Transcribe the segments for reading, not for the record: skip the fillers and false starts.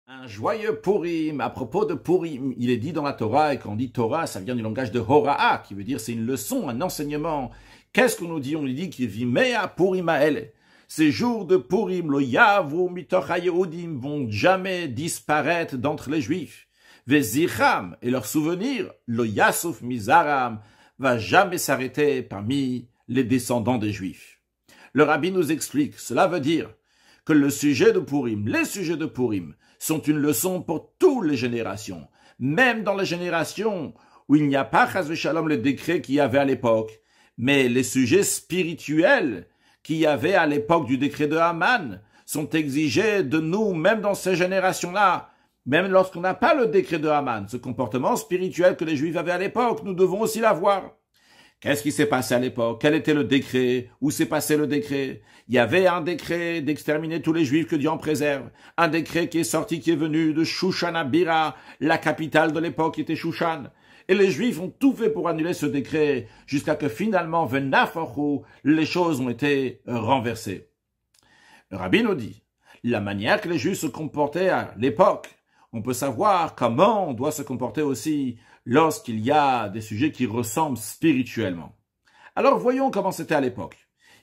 Un joyeux Purim. À propos de Purim, il est dit dans la Torah, et quand on dit Torah, ça vient du langage de Hora'a, qui veut dire c'est une leçon, un enseignement. Qu'est-ce qu'on nous dit? On nous dit qu'il vit Mea Purim Ael. Ces jours de Purim, lo yavru mitoch haYehudim, vont jamais disparaître d'entre les Juifs. Vezicham, et leur souvenir, lo yasuf mizaram, va jamais s'arrêter parmi les descendants des Juifs. Le rabbi nous explique, cela veut dire que le sujet de Purim, les sujets de Purim, sont une leçon pour toutes les générations, même dans les générations où il n'y a pas, chas v'shalom, le décret qu'il y avait à l'époque, mais les sujets spirituels qu'il y avait à l'époque du décret de Haman sont exigés de nous, même dans ces générations-là, même lorsqu'on n'a pas le décret de Haman. Ce comportement spirituel que les Juifs avaient à l'époque, nous devons aussi l'avoir. Qu'est-ce qui s'est passé à l'époque? Quel était le décret? Où s'est passé le décret? Il y avait un décret d'exterminer tous les Juifs, que Dieu en préserve. Un décret qui est sorti, qui est venu de Shushan Abira, la capitale de l'époque était Shushan. Et les Juifs ont tout fait pour annuler ce décret, jusqu'à que finalement, Venafachu, les choses ont été renversées. Le rabbi nous dit, la manière que les Juifs se comportaient à l'époque, on peut savoir comment on doit se comporter aussi lorsqu'il y a des sujets qui ressemblent spirituellement. Alors voyons comment c'était à l'époque.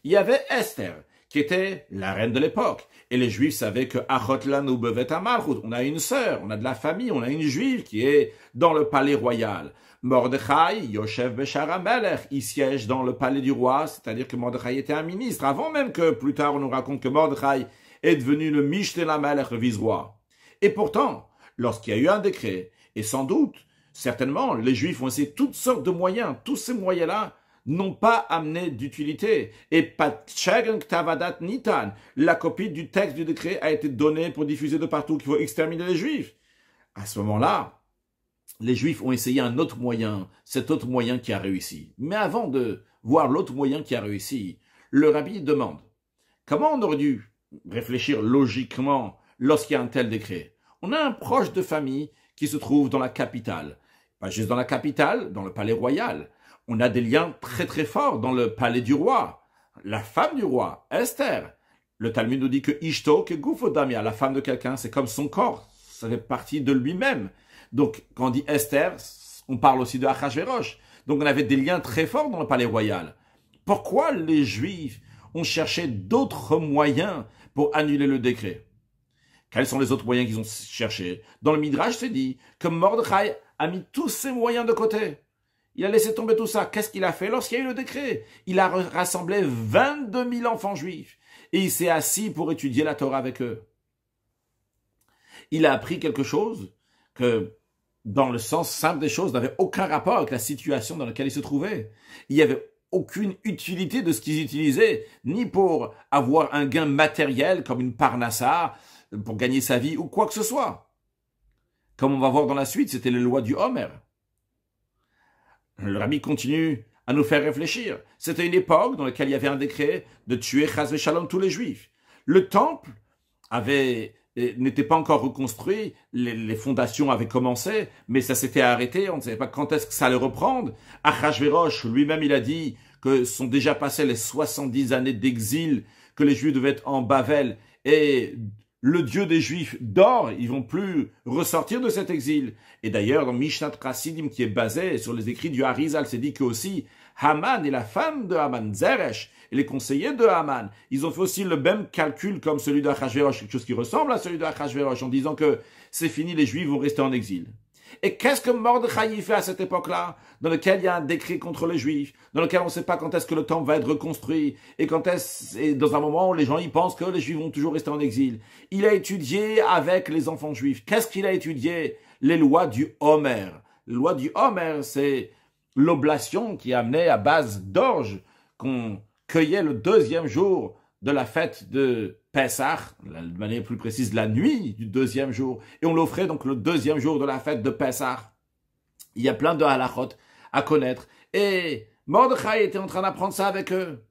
Il y avait Esther, qui était la reine de l'époque. Et les Juifs savaient que Achot lanu bevet hamalchut, on a une sœur, on a de la famille, on a une Juive qui est dans le palais royal. Mordechai, Yoshev Beshar HaMelech, il siège dans le palais du roi, c'est-à-dire que Mordechai était un ministre, avant même que plus tard on nous raconte que Mordechai est devenu le Mishneh HaMelech, le vice-roi. Et pourtant, lorsqu'il y a eu un décret, et sans doute, certainement, les Juifs ont essayé toutes sortes de moyens. Tous ces moyens-là n'ont pas amené d'utilité. Et Patchagan Ktavadat Nitan, la copie du texte du décret a été donnée pour diffuser de partout qu'il faut exterminer les Juifs. À ce moment-là, les Juifs ont essayé un autre moyen, cet autre moyen qui a réussi. Mais avant de voir l'autre moyen qui a réussi, le rabbi demande, comment on aurait dû réfléchir logiquement lorsqu'il y a un tel décret? On a un proche de famille qui se trouve dans la capitale. Pas juste dans la capitale, dans le palais royal. On a des liens très très forts dans le palais du roi. La femme du roi, Esther. Le Talmud nous dit que Ishto, que Gufodamia, la femme de quelqu'un, c'est comme son corps. Ça fait partie de lui-même. Donc, quand on dit Esther, on parle aussi de Achashverosh. Donc, on avait des liens très forts dans le palais royal. Pourquoi les Juifs ont cherché d'autres moyens pour annuler le décret? Quels sont les autres moyens qu'ils ont cherchés? Dans le Midrash, c'est dit que Mordechai a mis tous ses moyens de côté. Il a laissé tomber tout ça. Qu'est-ce qu'il a fait lorsqu'il y a eu le décret? Il a rassemblé 22 000 enfants juifs et il s'est assis pour étudier la Torah avec eux. Il a appris quelque chose que, dans le sens simple des choses, n'avait aucun rapport avec la situation dans laquelle il se trouvait. Il n'y avait aucune utilité de ce qu'ils utilisaient, ni pour avoir un gain matériel comme une parnassa, pour gagner sa vie ou quoi que ce soit. Comme on va voir dans la suite, c'était les lois du Homer. Le rabbi continue à nous faire réfléchir. C'était une époque dans laquelle il y avait un décret de tuer chas v'shalom tous les Juifs. Le temple n'était pas encore reconstruit, les fondations avaient commencé, mais ça s'était arrêté, on ne savait pas quand est-ce que ça allait reprendre. Achashverosh, lui-même, il a dit que sont déjà passées les 70 années d'exil, que les Juifs devaient être en Bavel, et le Dieu des Juifs dort, ils vont plus ressortir de cet exil. Et d'ailleurs, dans Mishnat Chassidim, qui est basé sur les écrits du Harizal, c'est dit que aussi Haman et la femme de Haman, Zeresh, et les conseillers de Haman, ils ont fait aussi le même calcul comme celui de Achashverosh, quelque chose qui ressemble à celui de Achashverosh, en disant que c'est fini, les Juifs vont rester en exil. Et qu'est-ce que Mordechai fait à cette époque-là, dans lequel il y a un décret contre les Juifs, dans lequel on ne sait pas quand est-ce que le temple va être reconstruit, et dans un moment où les gens y pensent que les Juifs vont toujours rester en exil. Il a étudié avec les enfants juifs. Qu'est-ce qu'il a étudié? Les lois du Homer. Les lois du Homer, c'est l'oblation qui amenait à base d'orge qu'on cueillait le deuxième jour de la fête de Pessah, de manière plus précise, la nuit du deuxième jour, et on l'offrait donc le deuxième jour de la fête de Pessah. Il y a plein de halachot à connaître, et Mordechai était en train d'apprendre ça avec eux.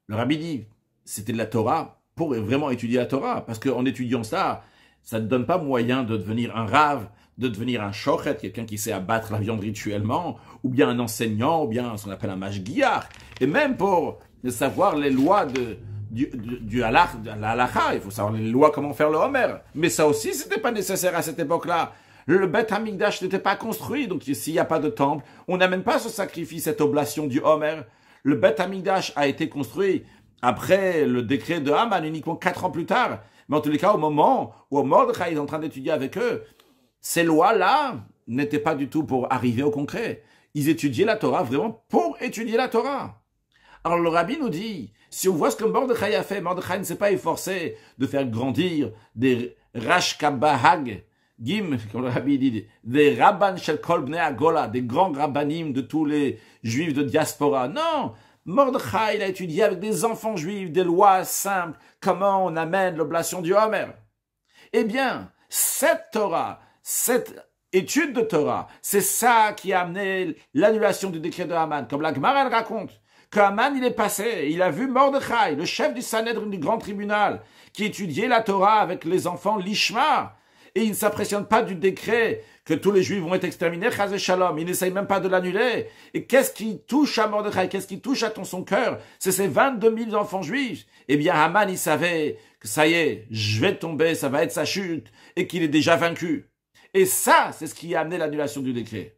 Le rabbi dit, c'était de la Torah pour vraiment étudier la Torah, parce qu'en étudiant ça, ça ne donne pas moyen de devenir un rave, de devenir un shochet, quelqu'un qui sait abattre la viande rituellement, ou bien un enseignant, ou bien ce qu'on appelle un mashgiach, et même pour savoir les lois du halakha, il faut savoir les lois, comment faire le Homer. Mais ça aussi, c'était pas nécessaire à cette époque-là. Le Beth Hamikdash n'était pas construit, donc s'il n'y a pas de temple, on n'amène pas ce sacrifice, cette oblation du Homer. Le Beth Hamikdash a été construit après le décret de Haman, uniquement 4 ans plus tard. Mais en tous les cas, au moment où Mordechai est en train d'étudier avec eux, ces lois-là n'étaient pas du tout pour arriver au concret. Ils étudiaient la Torah vraiment pour étudier la Torah. Alors le rabbi nous dit, si on voit ce que Mordechai a fait, Mordechai ne s'est pas efforcé de faire grandir des Rashkabahag, Gim, comme le rabbi dit, des Rabban Shel Kol Bnei Agola, des grands rabbanim de tous les juifs de diaspora. Non, Mordechai, il a étudié avec des enfants juifs, des lois simples, comment on amène l'oblation du Homer. Eh bien, cette Torah, cette étude de Torah, c'est ça qui a amené l'annulation du décret de Haman. Comme la Gemara elle raconte, que Haman il est passé, il a vu Mordechai, le chef du Sanhedrin du grand tribunal, qui étudiait la Torah avec les enfants l'Ishma, et il ne s'impressionne pas du décret que tous les Juifs vont être exterminés, chas shalom, il n'essaye même pas de l'annuler. Et qu'est-ce qui touche à Mordechai, qu'est-ce qui touche à son cœur? C'est ces 22 000 enfants juifs. Eh bien, Haman, il savait que ça y est, je vais tomber, ça va être sa chute, et qu'il est déjà vaincu. Et ça, c'est ce qui a amené l'annulation du décret.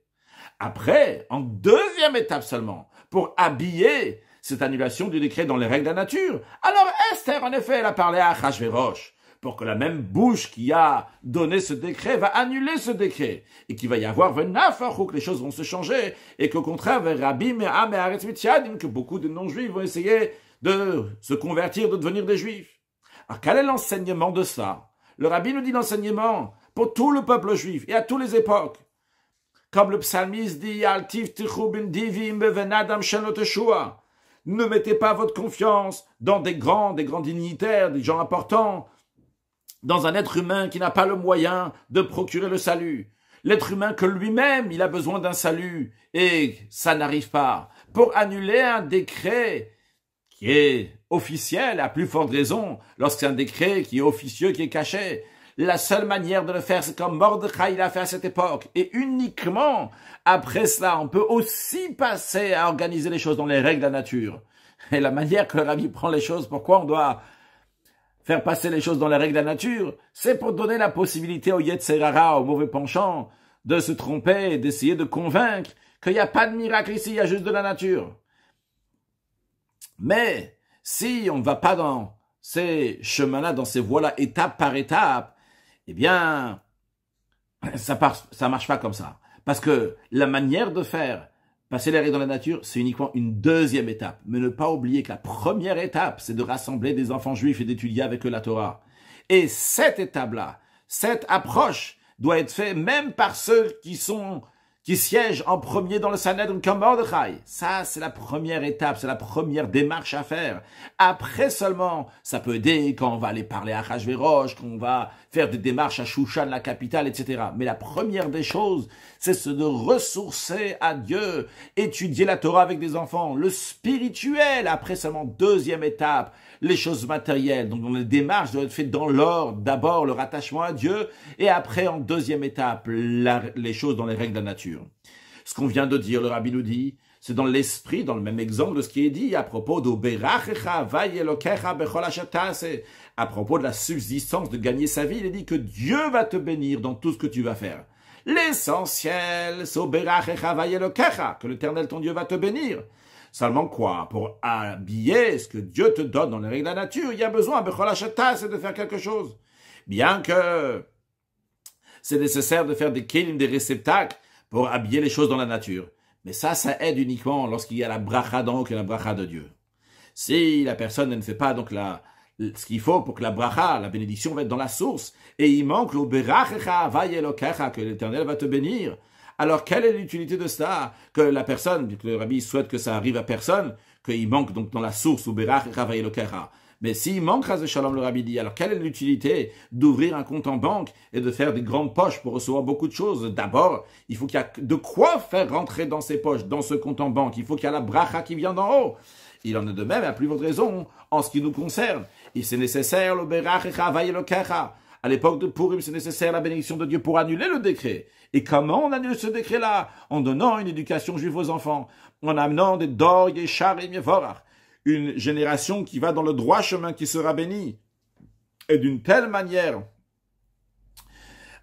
Après, en deuxième étape seulement, pour habiller cette annulation du décret dans les règles de la nature, alors Esther, en effet, elle a parlé à Achashverosh, pour que la même bouche qui a donné ce décret va annuler ce décret, et qu'il va y avoir que les choses vont se changer, et qu'au contraire, que beaucoup de non-juifs vont essayer de se convertir, de devenir des juifs. Alors quel est l'enseignement de ça? Le rabbi nous dit l'enseignement pour tout le peuple juif et à toutes les époques. Comme le psalmiste dit, ne mettez pas votre confiance dans des grands dignitaires, des gens importants, dans un être humain qui n'a pas le moyen de procurer le salut. L'être humain que lui-même, il a besoin d'un salut, et ça n'arrive pas. Pour annuler un décret qui est officiel, à plus forte raison, lorsque c'est un décret qui est officieux, qui est caché, la seule manière de le faire, c'est comme Mordechai l'a fait à cette époque. Et uniquement après cela, on peut aussi passer à organiser les choses dans les règles de la nature. Et la manière que le rabbi prend les choses, pourquoi on doit faire passer les choses dans les règles de la nature, c'est pour donner la possibilité au Yetzerara, au mauvais penchant, de se tromper, d'essayer de convaincre qu'il n'y a pas de miracle ici, il y a juste de la nature. Mais si on ne va pas dans ces chemins-là, dans ces voies-là, étape par étape, eh bien, ça marche pas comme ça. Parce que la manière de faire passer les règles dans la nature, c'est uniquement une deuxième étape. Mais ne pas oublier que la première étape, c'est de rassembler des enfants juifs et d'étudier avec eux la Torah. Et cette étape-là, cette approche doit être faite même par ceux qui siègent en premier dans le Sanhedrin comme Mordechai. Ça, c'est la première étape, c'est la première démarche à faire. Après seulement, ça peut aider quand on va aller parler à Achashverosh, quand on va faire des démarches à Shushan, la capitale, etc. Mais la première des choses, c'est de ressourcer à Dieu, étudier la Torah avec des enfants, le spirituel. Après seulement, deuxième étape, les choses matérielles. Donc, les démarches doivent être faites dans l'ordre. D'abord, le rattachement à Dieu, et après, en deuxième étape, les choses dans les règles de la nature. Ce qu'on vient de dire, le rabbi nous dit, c'est dans l'esprit, dans le même exemple de ce qui est dit à propos de à propos de la subsistance, de gagner sa vie. Il est dit que Dieu va te bénir dans tout ce que tu vas faire. L'essentiel, c'est que l'Éternel, ton Dieu, va te bénir. Seulement quoi? Pour habiller ce que Dieu te donne dans les règles de la nature, il y a besoin, c'est de faire quelque chose. Bien que c'est nécessaire de faire des kelim, des réceptacles, pour habiller les choses dans la nature. Mais ça aide uniquement lorsqu'il y a la bracha d'en haut et la bracha de Dieu. Si la personne ne fait pas donc ce qu'il faut pour que la bracha, la bénédiction va être dans la source, et il manque le berachecha vaye elokecha, que l'Éternel va te bénir, alors quelle est l'utilité de ça? Que la personne, que le rabbi souhaite que ça arrive à personne, qu'il manque donc dans la source, ou berachecha vaye elokecha. Mais s'il manque, chas shalom, le rabbi dit, alors quelle est l'utilité d'ouvrir un compte en banque et de faire des grandes poches pour recevoir beaucoup de choses? D'abord, il faut qu'il y ait de quoi faire rentrer dans ces poches, dans ce compte en banque. Il faut qu'il y ait la bracha qui vient d'en haut. Il en est de même, à plus forte raison, en ce qui nous concerne. Et c'est nécessaire, le berachecha vaye elokecha. À l'époque de Purim, c'est nécessaire la bénédiction de Dieu pour annuler le décret. Et comment on annule ce décret-là? En donnant une éducation juive aux enfants, en amenant des dor, yeshar et yevorach, une génération qui va dans le droit chemin qui sera bénie. Et d'une telle manière,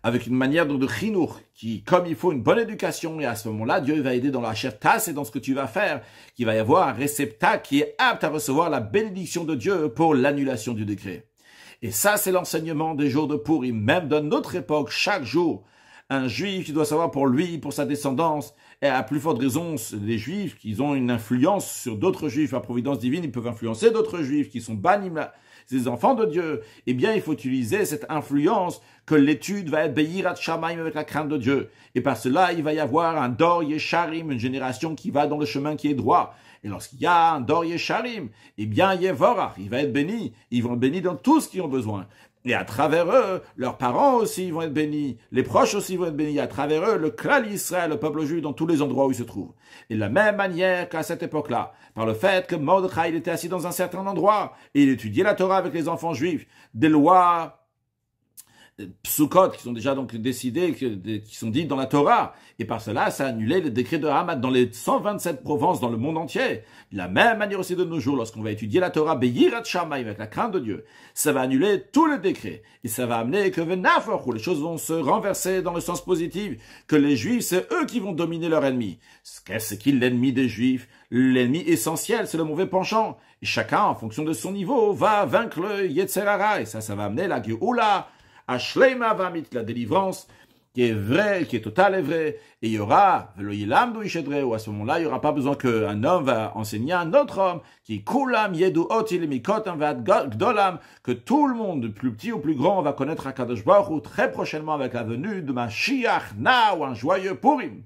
avec une manière donc de chinour, qui, comme il faut, une bonne éducation, et à ce moment-là, Dieu va aider dans la chertas et dans ce que tu vas faire, qu'il va y avoir un réceptacle qui est apte à recevoir la bénédiction de Dieu pour l'annulation du décret. Et ça, c'est l'enseignement des jours de Purim. Même dans notre époque, chaque jour, un juif, il doit savoir pour lui, pour sa descendance, et à plus forte raison, les juifs qui ont une influence sur d'autres juifs, à providence divine, ils peuvent influencer d'autres juifs qui sont bannis, ces enfants de Dieu. Eh bien, il faut utiliser cette influence que l'étude va être Beyirat Shamayim avec la crainte de Dieu. Et par cela, il va y avoir un Dor Yesharim, une génération qui va dans le chemin qui est droit. Et lorsqu'il y a un Dor Yesharim, eh bien, Yevorach, il va être béni. Ils vont être bénis dans tout ce qu'ils ont besoin. Et à travers eux, leurs parents aussi vont être bénis, les proches aussi vont être bénis, à travers eux, le Klal Israël, le peuple juif, dans tous les endroits où ils se trouvent. Et de la même manière qu'à cette époque-là, par le fait que Mordechai, il était assis dans un certain endroit, et il étudiait la Torah avec les enfants juifs, des lois Psukot, qui sont déjà donc décidés, qui sont dites dans la Torah. Et par cela, ça a annulé le décret de Hamad dans les 127 provinces dans le monde entier. De la même manière aussi de nos jours, lorsqu'on va étudier la Torah, Beyirat Shamayim, avec la crainte de Dieu, ça va annuler tous les décrets. Et ça va amener que où les choses vont se renverser dans le sens positif, que les Juifs, c'est eux qui vont dominer leur ennemi. Qu'est-ce qu'il l'ennemi des Juifs? L'ennemi essentiel, c'est le mauvais penchant. Et chacun, en fonction de son niveau, va vaincre le Yetzer Hara. Et ça va amener la Geoula, Ashleima Vamit, la délivrance, qui est vraie, qui est totale et vraie. Et il y aura, ou à ce moment-là, il n'y aura pas besoin qu'un homme va enseigner à un autre homme, qui kulam yedu otil mikotam vad gdolam, que tout le monde, du plus petit au plus grand, va connaître HaKadosh Baruch Hu très prochainement avec la venue de Mashiach, ou un joyeux Purim.